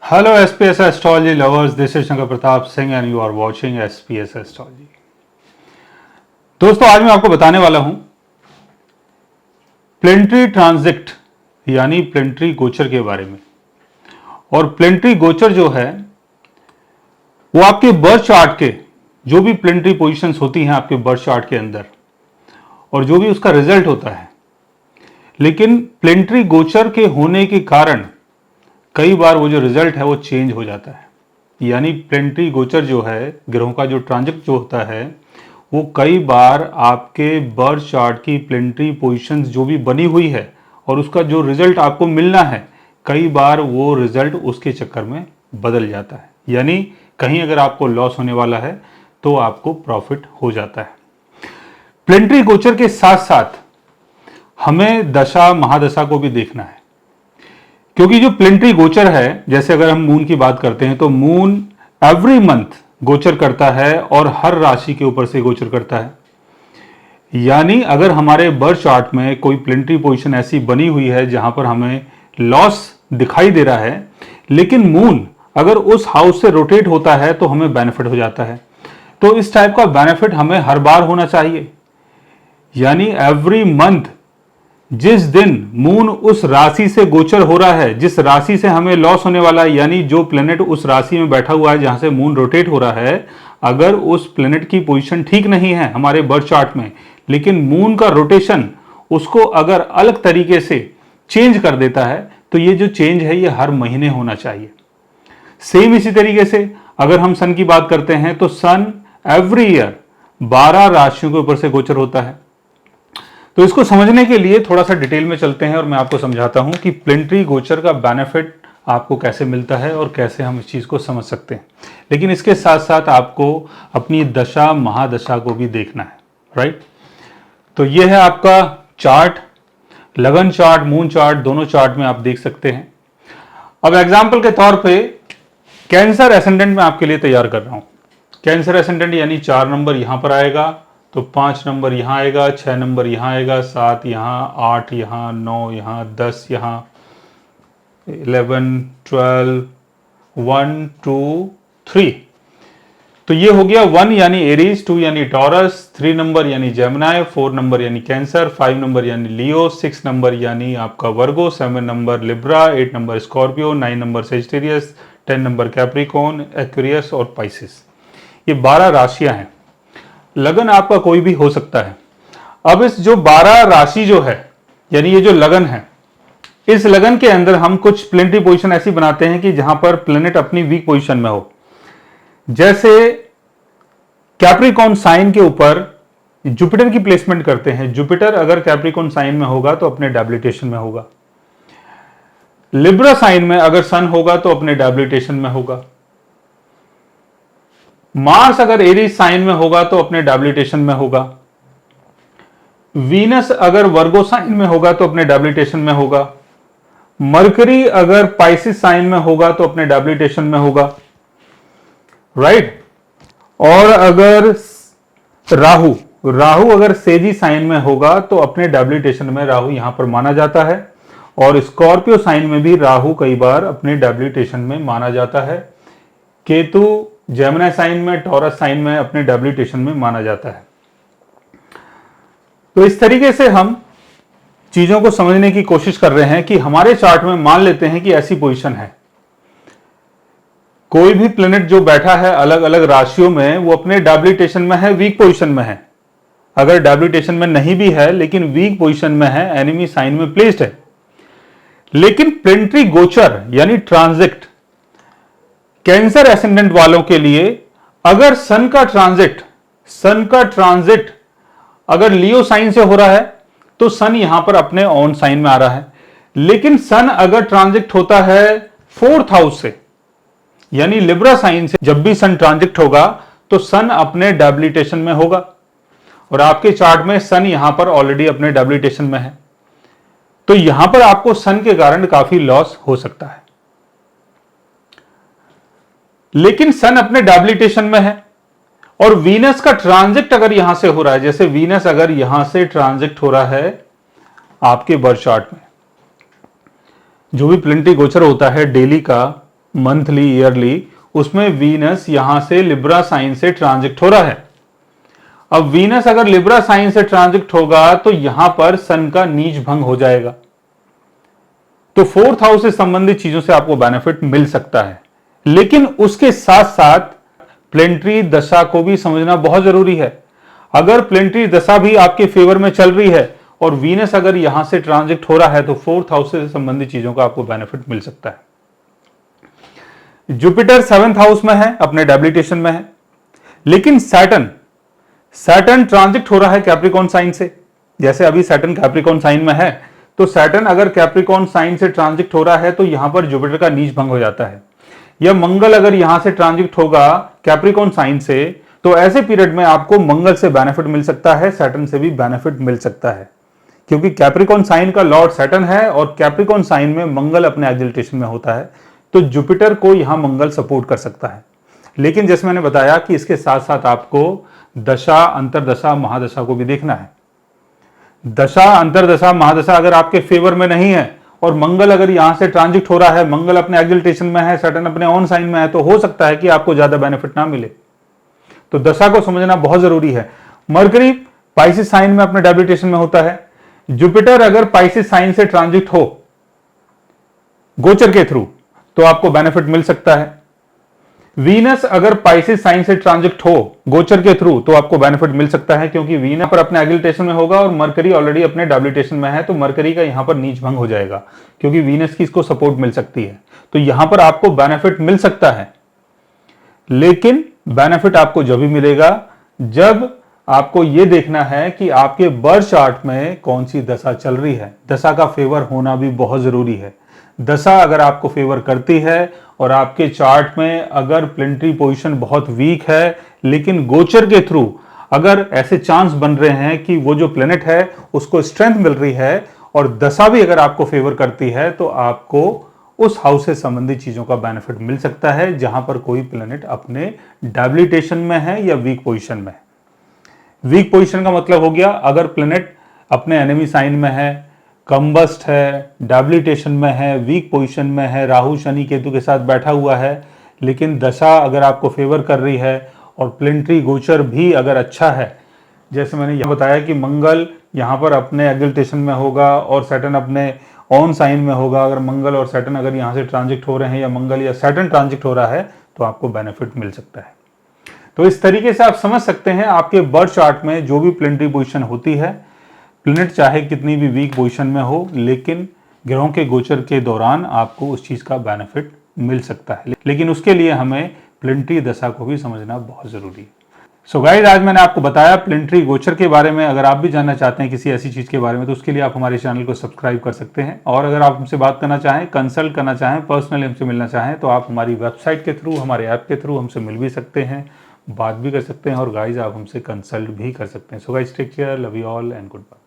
Hello SPS Astrology lovers, this is Shankar Pratap Singh and you are watching SPS Astrology। दोस्तों आज मैं आपको बताने वाला हूं प्लेनेटरी ट्रांजिट यानी प्लेनेटरी गोचर के बारे में। और प्लेनेटरी गोचर जो है वो आपके बर्थ चार्ट के जो भी प्लेनेटरी पोजीशंस होती हैं आपके बर्थ चार्ट के अंदर और जो भी उसका रिजल्ट होता है, लेकिन प्लेनेटरी गोचर के होने के कारण कई बार वो जो रिजल्ट है वो चेंज हो जाता है। यानी प्लेनेटरी गोचर जो है, ग्रहों का जो ट्रांजिट जो होता है, वो कई बार आपके बर्थ चार्ट की प्लेनेटरी पोजीशंस जो भी बनी हुई है और उसका जो रिजल्ट आपको मिलना है, कई बार वो रिजल्ट उसके चक्कर में बदल जाता है। यानी कहीं अगर आपको लॉस होने वाला है तो आपको प्रॉफिट हो जाता है। प्लेनेटरी गोचर के साथ साथ हमें दशा महादशा को भी देखना है, क्योंकि जो प्लेनेटरी गोचर है, जैसे अगर हम मून की बात करते हैं तो मून एवरी मंथ गोचर करता है और हर राशि के ऊपर से गोचर करता है। यानी अगर हमारे बर्थ चार्ट में कोई प्लेनेटरी पोजीशन ऐसी बनी हुई है जहां पर हमें लॉस दिखाई दे रहा है, लेकिन मून अगर उस हाउस से रोटेट होता है तो हमें बेनिफिट हो जाता है। तो इस टाइप का बेनिफिट हमें हर बार होना चाहिए। यानी एवरी मंथ जिस दिन मून उस राशि से गोचर हो रहा है, जिस राशि से हमें लॉस होने वाला है, यानी जो प्लेनेट उस राशि में बैठा हुआ है जहां से मून रोटेट हो रहा है, अगर उस प्लेनेट की पोजीशन ठीक नहीं है हमारे बर्थ चार्ट में, लेकिन मून का रोटेशन उसको अगर अलग तरीके से चेंज कर देता है, तो ये जो चेंज है ये हर महीने होना चाहिए। सेम इसी तरीके से अगर हम सन की बात करते हैं तो सन एवरी ईयर 12 राशियों के ऊपर से गोचर होता है। तो इसको समझने के लिए थोड़ा सा डिटेल में चलते हैं और मैं आपको समझाता हूं कि प्लेनेटरी गोचर का बेनिफिट आपको कैसे मिलता है और कैसे हम इस चीज को समझ सकते हैं। लेकिन इसके साथ साथ आपको अपनी दशा महादशा को भी देखना है, राइट। तो ये है आपका चार्ट, लगन चार्ट, मून चार्ट, दोनों चार्ट में आप देख सकते हैं। अब एग्जाम्पल के तौर पर कैंसर एसेंडेंट में आपके लिए तैयार कर रहा हूं। कैंसर एसेंडेंट यानी 4 नंबर यहां पर आएगा, तो 5 नंबर यहां आएगा, 6 नंबर यहां आएगा, 7 यहां, 8 यहां, 9 यहां, 10 यहां, 11, 12, 1, 2, 3। तो ये हो गया 1 यानी एरीज, 2 यानी टॉरस, 3 नंबर यानी जेमिनी, 4 नंबर यानी कैंसर, 5 नंबर यानी लियो, 6 नंबर यानी आपका वर्गो, 7 number Libra, 8 number Scorpio, 9 number Sagittarius, 10 number Capricorn, Aquarius और पाइसिस। ये 12 राशियां हैं। लगन आपका कोई भी हो सकता है। अब इस जो 12 राशि जो है, यानी ये जो लगन है, इस लगन के अंदर हम कुछ प्लेनेटरी पोजीशन ऐसी बनाते हैं कि जहां पर प्लेनेट अपनी वीक पोजीशन में हो। जैसे कैप्रिकॉर्न साइन के ऊपर जुपिटर की प्लेसमेंट करते हैं। जुपिटर अगर कैप्रिकॉर्न साइन में होगा तो अपने डेबिलिटेशन में होगा। लिब्रा साइन में अगर सन होगा तो अपने डेबिलिटेशन में होगा। मार्स अगर एरीज साइन में होगा तो अपने डेबिलिटेशन में होगा। वीनस अगर वर्गो साइन में होगा तो अपने डेबिलिटेशन में होगा। मरकरी अगर पाइसिस साइन में होगा तो अपने डेबिलिटेशन में होगा, राइट। और अगर राहु अगर सेजी साइन में होगा तो अपने डेबिलिटेशन में राहु यहां पर माना जाता है। और स्कॉर्पियो साइन में भी राहु कई बार अपने डेबिलिटेशन में माना जाता है। केतु जेमिनी साइन में, टॉरस साइन में अपने डेबिलिटेशन में माना जाता है। तो इस तरीके से हम चीजों को समझने की कोशिश कर रहे हैं कि हमारे चार्ट में मान लेते हैं कि ऐसी पोजीशन है, कोई भी प्लेनेट जो बैठा है अलग अलग राशियों में, वो अपने डेबिलिटेशन में है, वीक पोजीशन में है। अगर डेबिलिटेशन में नहीं भी है लेकिन वीक पोजीशन में है, एनिमी साइन में प्लेस्ड है। लेकिन प्लेनेटरी गोचर यानी ट्रांजिट कैंसर एसेंडेंट वालों के लिए, अगर सन का ट्रांजिट अगर लियो साइन से हो रहा है तो सन यहां पर अपने ऑन साइन में आ रहा है। लेकिन सन अगर ट्रांजिट होता है 4th हाउस से, यानी लिब्रा साइन से, जब भी सन ट्रांजिट होगा तो सन अपने डेबिलिटेशन में होगा। और आपके चार्ट में सन यहां पर ऑलरेडी अपने डेबिलिटेशन में है, तो यहां पर आपको सन के कारण काफी लॉस हो सकता है। लेकिन सन अपने डेबिलिटेशन में है और वीनस का ट्रांजिट अगर यहां से हो रहा है, जैसे वीनस अगर यहां से ट्रांजिट हो रहा है आपके बर्थ चार्ट में, जो भी प्लेनेटरी गोचर होता है डेली का, मंथली, ईयरली, उसमें वीनस यहां से लिब्रा साइन से ट्रांजिट हो रहा है। अब वीनस अगर लिब्रा साइन से ट्रांजिट होगा तो यहां पर सन का नीच भंग हो जाएगा। तो 4th हाउस से संबंधित चीजों से आपको बेनिफिट मिल सकता है, लेकिन उसके साथ साथ प्लेनेटरी दशा को भी समझना बहुत जरूरी है। अगर प्लेनेटरी दशा भी आपके फेवर में चल रही है और वीनस अगर यहां से ट्रांजिट हो रहा है तो 4th हाउस से संबंधित चीजों का आपको बेनिफिट मिल सकता है। जुपिटर 7th हाउस में है, अपने डेबिलिटेशन में है, लेकिन सैटर्न ट्रांजिट हो रहा है कैप्रिकॉर्न साइन से। जैसे अभी सैटर्न कैप्रिकॉर्न साइन में है, तो सैटर्न अगर कैप्रिकॉर्न साइन से ट्रांजिट हो रहा है तो यहां पर जुपिटर का नीच भंग हो जाता है। या मंगल अगर यहां से ट्रांजिट होगा कैप्रिकॉर्न साइन से, तो ऐसे पीरियड में आपको मंगल से बेनिफिट मिल सकता है, सैटर्न से भी बेनिफिट मिल सकता है, क्योंकि कैप्रिकॉर्न साइन का लॉर्ड सैटर्न है और कैप्रिकॉर्न साइन में मंगल अपने एक्सिलरेशन में होता है, तो जुपिटर को यहां मंगल सपोर्ट कर सकता है। लेकिन जैसे मैंने बताया कि इसके साथ साथ आपको दशा, अंतरदशा, महादशा को भी देखना है। दशा, अंतरदशा, महादशा अगर आपके फेवर में नहीं है और मंगल अगर यहां से ट्रांजिट हो रहा है, मंगल अपने एक्सिलरेशन में है, सैटर्न अपने ऑन साइन में है, तो हो सकता है कि आपको ज्यादा बेनिफिट ना मिले। तो दशा को समझना बहुत जरूरी है। मरकरी पाइसिस साइन में अपने डेबिलिटेशन में होता है। जुपिटर अगर पाइसिस साइन से ट्रांजिट हो गोचर के थ्रू तो आपको बेनिफिट मिल सकता है। वीनस अगर पाइसिस साइन से ट्रांजिट हो गोचर के थ्रू तो आपको बेनिफिट मिल सकता है, क्योंकि वीनस पर अपने एक्सिलरेशन में होगा और मरकरी ऑलरेडी अपने डेबिलिटेशन में है, तो मरकरी का यहां पर नीच भंग हो जाएगा, क्योंकि वीनस की इसको सपोर्ट मिल सकती है। तो यहां पर आपको बेनिफिट मिल सकता है, लेकिन बेनिफिट आपको जब भी मिलेगा जब आपको यह देखना है कि आपके बर्थ चार्ट में कौन सी दशा चल रही है। दशा का फेवर होना भी बहुत जरूरी है। दशा अगर आपको फेवर करती है और आपके चार्ट में अगर प्लेनेटरी पोजीशन बहुत वीक है, लेकिन गोचर के थ्रू अगर ऐसे चांस बन रहे हैं कि वो जो प्लेनेट है उसको स्ट्रेंथ मिल रही है और दशा भी अगर आपको फेवर करती है, तो आपको उस हाउस से संबंधित चीजों का बेनिफिट मिल सकता है जहां पर कोई प्लेनेट अपने डेबिलिटेशन में है या वीक पोजीशन में है। वीक पोजीशन का मतलब हो गया अगर प्लेनेट अपने एनिमी साइन में है, कंबस्ट है, डेबिलिटेशन में है, वीक पोजीशन में है, राहु शनि केतु के साथ बैठा हुआ है, लेकिन दशा अगर आपको फेवर कर रही है और प्लेनेटरी गोचर भी अगर अच्छा है, जैसे मैंने यह बताया कि मंगल यहां पर अपने एक्सिलरेशन में होगा और सैटर्न अपने ऑन साइन में होगा। अगर मंगल और सैटर्न अगर यहां से ट्रांजिट हो रहे हैं या मंगल या सैटर्न ट्रांजिट हो रहा है तो आपको बेनिफिट मिल सकता है। तो इस तरीके से आप समझ सकते हैं आपके बर्थ चार्ट में जो भी प्लेनेटरी पोजीशन होती है, प्लेनेट चाहे कितनी भी वीक पोजीशन में हो, लेकिन ग्रहों के गोचर के दौरान आपको उस चीज का बेनिफिट मिल सकता है, लेकिन उसके लिए हमें प्लेनेटरी दशा को भी समझना बहुत जरूरी है। सो गाइस, आज मैंने आपको बताया प्लेनेटरी गोचर के बारे में। अगर आप भी जानना चाहते हैं किसी ऐसी चीज के बारे में तो उसके लिए आप हमारे चैनल को सब्सक्राइब कर सकते हैं, और अगर आप हमसे बात करना चाहें, कंसल्ट करना चाहें, पर्सनली हमसे मिलना चाहें, तो आप हमारी वेबसाइट के थ्रू, हमारे ऐप के थ्रू हमसे मिल भी सकते हैं, बात भी कर सकते हैं, और गाइज आप हमसे कंसल्ट भी कर सकते हैं। So guys, take care, love you all and good bye.